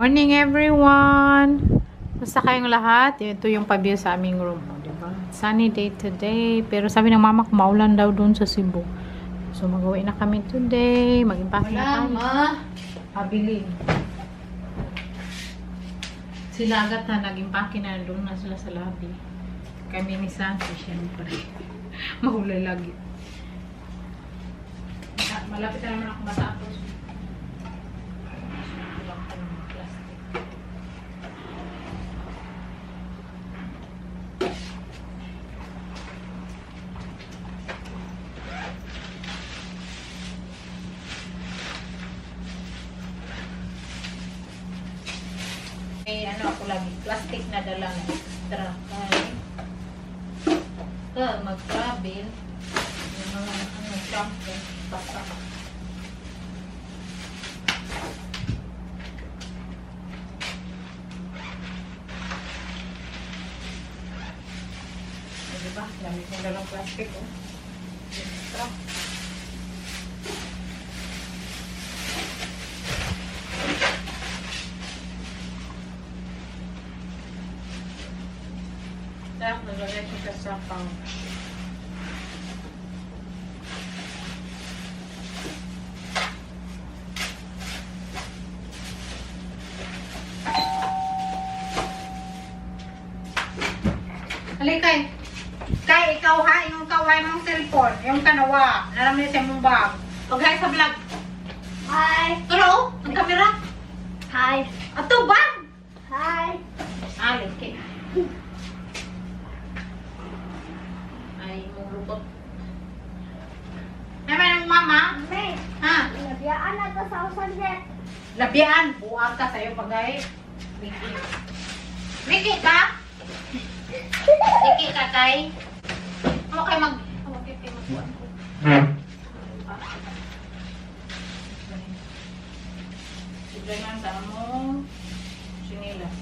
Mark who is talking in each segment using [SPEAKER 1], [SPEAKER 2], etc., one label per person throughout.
[SPEAKER 1] Morning everyone! Basta kayong lahat, ito yung pa-view sa aming room, diba? Sunny day today, pero sabi ng mama ko maulan daw doon sa Cebu. So mag-uwi na kami today, mag-impake na tayo. Pabili. Sila agad na nag-impake na doon na sila sa lobby. Kami ni Santi, syempre. Mahulay lagi. Malapit na naman ako matapos. May ano ako lagi, plastic na dala na extra. Kaya mag-travel, yung mga shampoo, basta. Diba? Lamit yung dalang plastic, oh. Extra. Tapos, nagagay ko sa sapaw. Halika kay ikaw ha, yung kaway mong cellphone, yung kanawa, naramay sa mong bag. Pag-hi sa vlog.
[SPEAKER 2] Hi.
[SPEAKER 1] Hello, ang kamera.
[SPEAKER 2] Hi.
[SPEAKER 1] Ato bag.
[SPEAKER 2] Hi.
[SPEAKER 1] Okay. Ay, mong lupot. Naman ang mama?
[SPEAKER 2] May.
[SPEAKER 1] Ha?
[SPEAKER 2] Nabiyaan na to sa usanjet.
[SPEAKER 1] Labian. Buwag ka sa'yo pag-hi. Miki. Miki ka? Miki ka kay? Ano kayo mag... Okay, mag-buwan ko. Sigla nga sa among sinilas.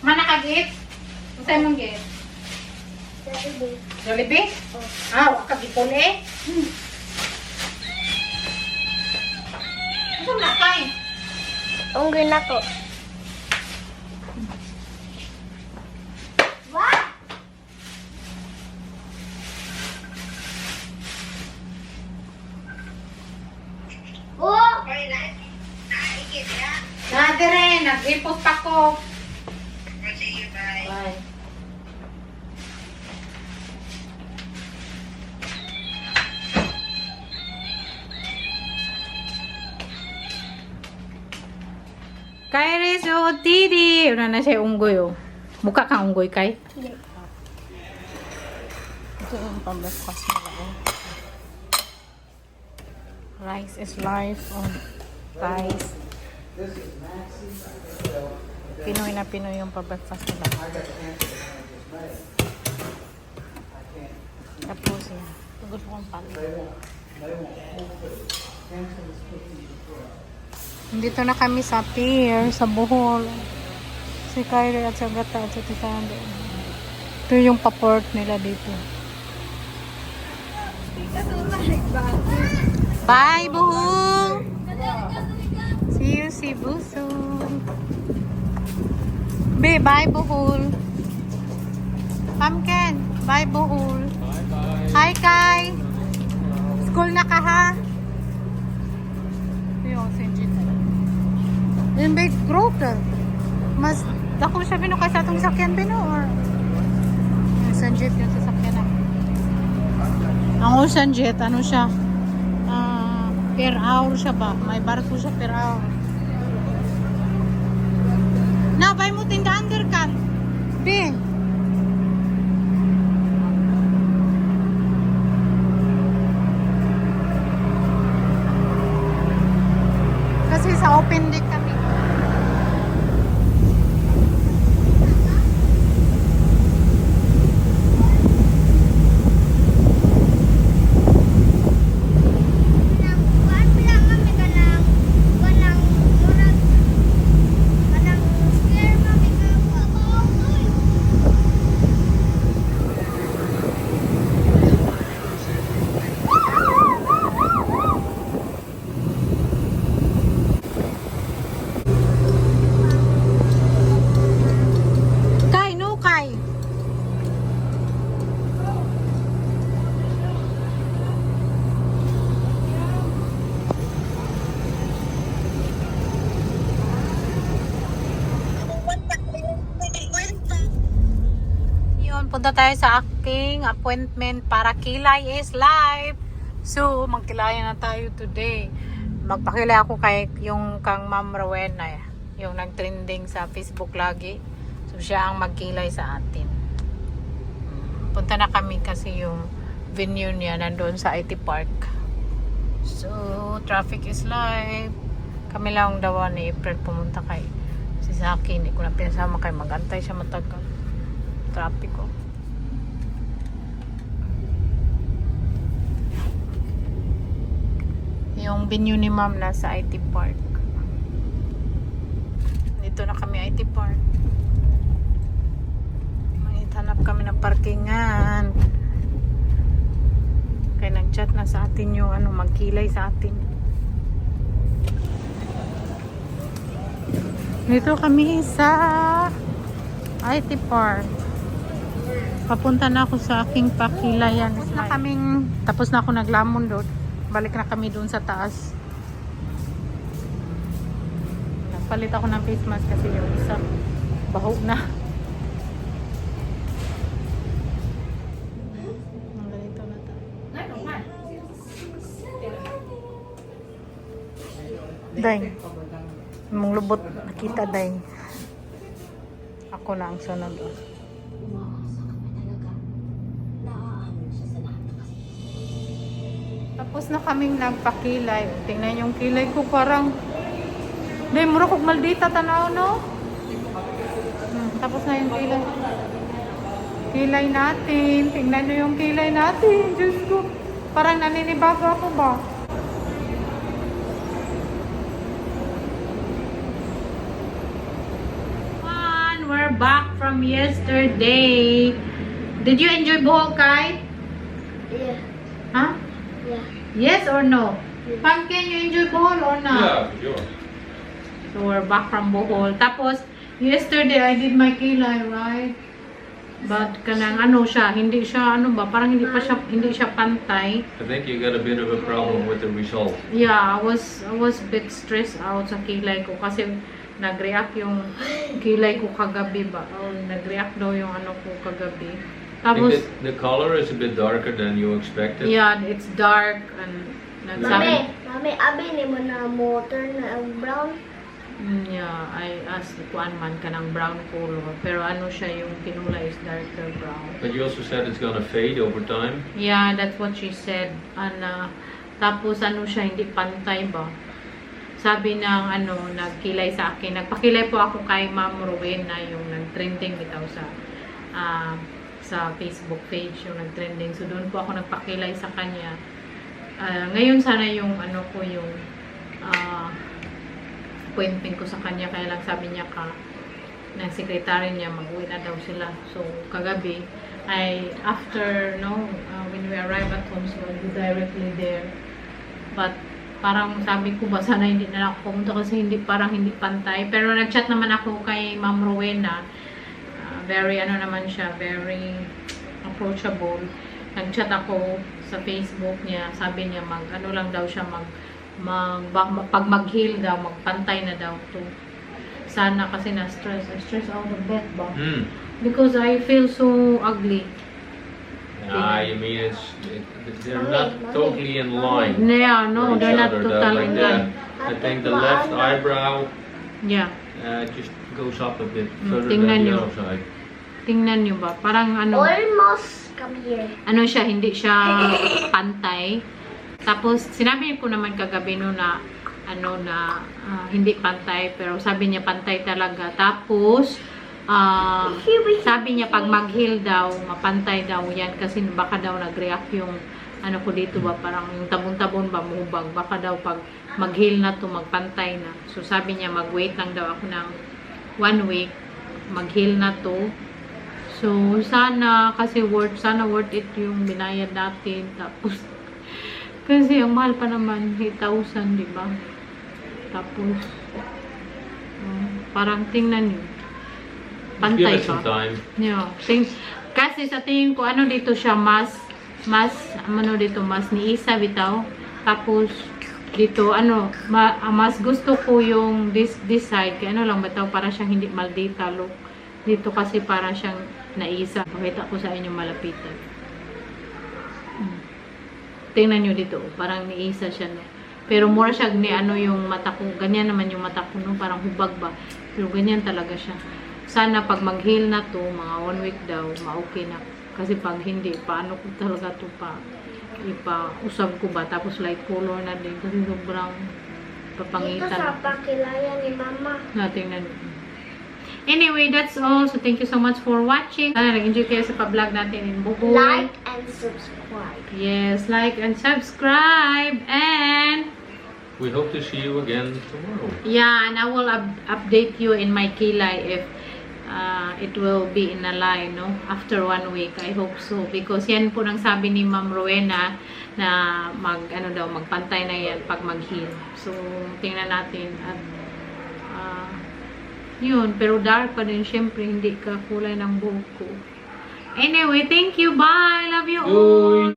[SPEAKER 1] Mana ka git? Saan mong git?
[SPEAKER 2] Saturday.
[SPEAKER 1] Jollibee?
[SPEAKER 2] Oh.
[SPEAKER 1] Ah, wak ka gipon eh. Ano na kay?
[SPEAKER 2] Unggoy na ko. What? Oh!
[SPEAKER 1] Nadire, nag-ipos pa ko. Bye. Kay Rezo Tidi. Una na siya unggoy oh. Mukha kang unggoy kay.
[SPEAKER 2] Hindi.
[SPEAKER 1] Ito yung pambaskas nila oh. Rice is life on rice. Pinoy na Pinoy yung pambaskas nila. Tapos yan. Gusto kong pala. Dito na kami sa pier, sa Bohol. Si Kyrie at sa Gata at sa Titando. Ito yung paport nila dito. Bye, Bohol! See you, Cebu soon. Bye, Bohol. Pumpkin, bye, Bohol. Bye-bye. Hi, Kai. School na ka, ha? Yung Sinjit. Yung big growth. Mas, ako siya binukay sa itong sakyan bino, or? Yung Sinjit yung sasakyan na. Ang Ocean Jet, ano siya? Per hour siya ba? May barko siya per hour. Na, bay mo tinda undercut. Be. Kasi sa open deck kami. punta tayo sa aking appointment para Kilay is live. So, magkilaya na tayo today. Magpakilay ako kay yung kang Ma'am Rowena, yung nag-trending sa Facebook lagi. So, siya ang magkilay sa atin. Punta na kami kasi yung venue niya nandoon sa IT Park. So, traffic is live. Kami lang daw ni April pumunta kay si Zaki. Hindi ko na pinasama kay mag-antay siya matagal. Traffic ko. Yung venue ni Ma'am nasa IT Park. Dito na kami IT Park. Hanap kami ng parkingan. Kaya nag-chat na sa atin yung magkilay sa atin. Dito kami sa IT Park. Papunta na ako sa aking pakilayan. Tapos na ako naglamon doon. Balik na kami doon sa taas. Nagpalit ako ng face mask kasi yung isa baho na. Ganito na to. Day. Mong lubot nakita day. Ako na ang sunod. Tapos na kaming nagpakilay. Tingnan yung kilay ko parang day mura kog maldita tanaw no. Tapos na yung kilay. Kilay natin. Tingnan nyo yung kilay natin. Diyos ko. Parang naninibago ako ba? We're back from yesterday. Did you enjoy Bohol, Kai?
[SPEAKER 2] Yeah.
[SPEAKER 1] Huh?
[SPEAKER 2] Yeah.
[SPEAKER 1] Yes or no? Pumpkin, you enjoy Bohol or not?
[SPEAKER 3] Yeah, sure.
[SPEAKER 1] So we're back from Bohol. Tapos, yesterday I did my kilay, right? But kanang siya, hindi siya parang hindi siya pantay.
[SPEAKER 3] I think you got a bit of a problem with the result.
[SPEAKER 1] Yeah, I was a bit stressed out sa kilay ko kasi nag-react yung kilay ko kagabi ba? Nag-react daw yung ko kagabi.
[SPEAKER 3] I
[SPEAKER 1] Tapos,
[SPEAKER 3] think the color is a bit darker than you expected.
[SPEAKER 1] yeah, it's dark and nagsabi.
[SPEAKER 2] Mami, abi ni mo na mo turn na brown.
[SPEAKER 1] Yeah, I asked kuan man ka ng brown color. Pero siya yung pinulay is darker brown.
[SPEAKER 3] But you also said it's gonna fade over time.
[SPEAKER 1] Yeah, that's what she said. Tapos siya, hindi pantay ba? Sabi ng nagkilay sa akin. Nagpakilay po ako kay Ma'am Rowena, yung nag-trending bitaw sa Facebook page, yung nag-trending. So doon po ako nagpakilay sa kanya. Ngayon sana yung yung appointment ko sa kanya, kaya lang sabi niya ng secretary niya mag-uwi na daw sila. So kagabi after when we arrive at home, so I'll go directly there. But parang sabi ko ba sana hindi na ako pumunta kasi parang hindi pantay. Pero nag-chat naman ako kay Ma'am Rowena. Very naman siya, very approachable. Nag-chat ako sa Facebook niya. Sabi niya lang daw siya pag mag-heal daw, magpantay na daw to. Sana kasi I stress out of bed ba? Because I feel so ugly.
[SPEAKER 3] You mean they're not totally in line.
[SPEAKER 1] Yeah, no,
[SPEAKER 3] with each
[SPEAKER 1] they're not
[SPEAKER 3] other.
[SPEAKER 1] totally in line.
[SPEAKER 3] I think the left eyebrow
[SPEAKER 1] Yeah.
[SPEAKER 3] just goes up a bit further
[SPEAKER 1] tingnan
[SPEAKER 3] than the
[SPEAKER 1] niyo.
[SPEAKER 3] other side.
[SPEAKER 1] Tingnan niyo ba? Parang
[SPEAKER 2] Almost come here.
[SPEAKER 1] siya, hindi siya pantay. Tapos, sinabi ko naman kagabi na hindi pantay, pero sabi niya pantay talaga. Tapos, sabi niya pag mag-heal daw, mapantay daw yan kasi baka daw nag-react yung ko dito ba, parang yung tabon-tabon ba, muhubag. Baka daw pag mag-heal na to, magpantay na. So, sabi niya mag-wait lang daw ako ng 1 week, mag-heal na to. So, sana worth it yung binayad natin. Tapos, kasi ang mahal pa naman, 8,000, di ba? Tapos, parang tingnan nyo.
[SPEAKER 3] Just give
[SPEAKER 1] Pantay
[SPEAKER 3] it some
[SPEAKER 1] pa.
[SPEAKER 3] time.
[SPEAKER 1] Yeah. Kasi sa tingin ko, dito siya, mas ni Isa bitaw. Tapos, dito, mas gusto ko yung this side. Kaya lang bitaw, para siyang hindi maldita look. Dito kasi parang siyang naisa. Pakita ko sa inyo malapitan. Tingnan nyo dito. Parang naisa siya, no? Pero more siya ni ano yung mata ko. Ganyan naman yung mata ko, no? Parang hubag ba. Pero ganyan talaga siya. Sana pag mag-heal na to, mga 1 week daw, ma-okay na. Kasi pag hindi, paano ko talaga to ipa-usab ko ba? Tapos light color na din. Kasi sobrang
[SPEAKER 2] Dito
[SPEAKER 1] papangitan.
[SPEAKER 2] sa pakilaya ni Mama.
[SPEAKER 1] Tingnan. Anyway, that's all. So, thank you so much for watching. Sana nag-enjoy kayo sa pa-vlog natin in Bugoy.
[SPEAKER 2] Like and subscribe.
[SPEAKER 1] Yes, like and subscribe. And,
[SPEAKER 3] We hope to see you again tomorrow.
[SPEAKER 1] yeah, and I will update you in my kilay if it will be in a line, no? After 1 week. I hope so. Because yan po nang sabi ni Ma'am Rowena na magpantay na yan pag mag-heal. So, tingnan natin. At, yun, pero dark pa din. Siyempre, hindi ka kulay ng buhok ko. Anyway, thank you. Bye. Love you all.
[SPEAKER 3] Bye.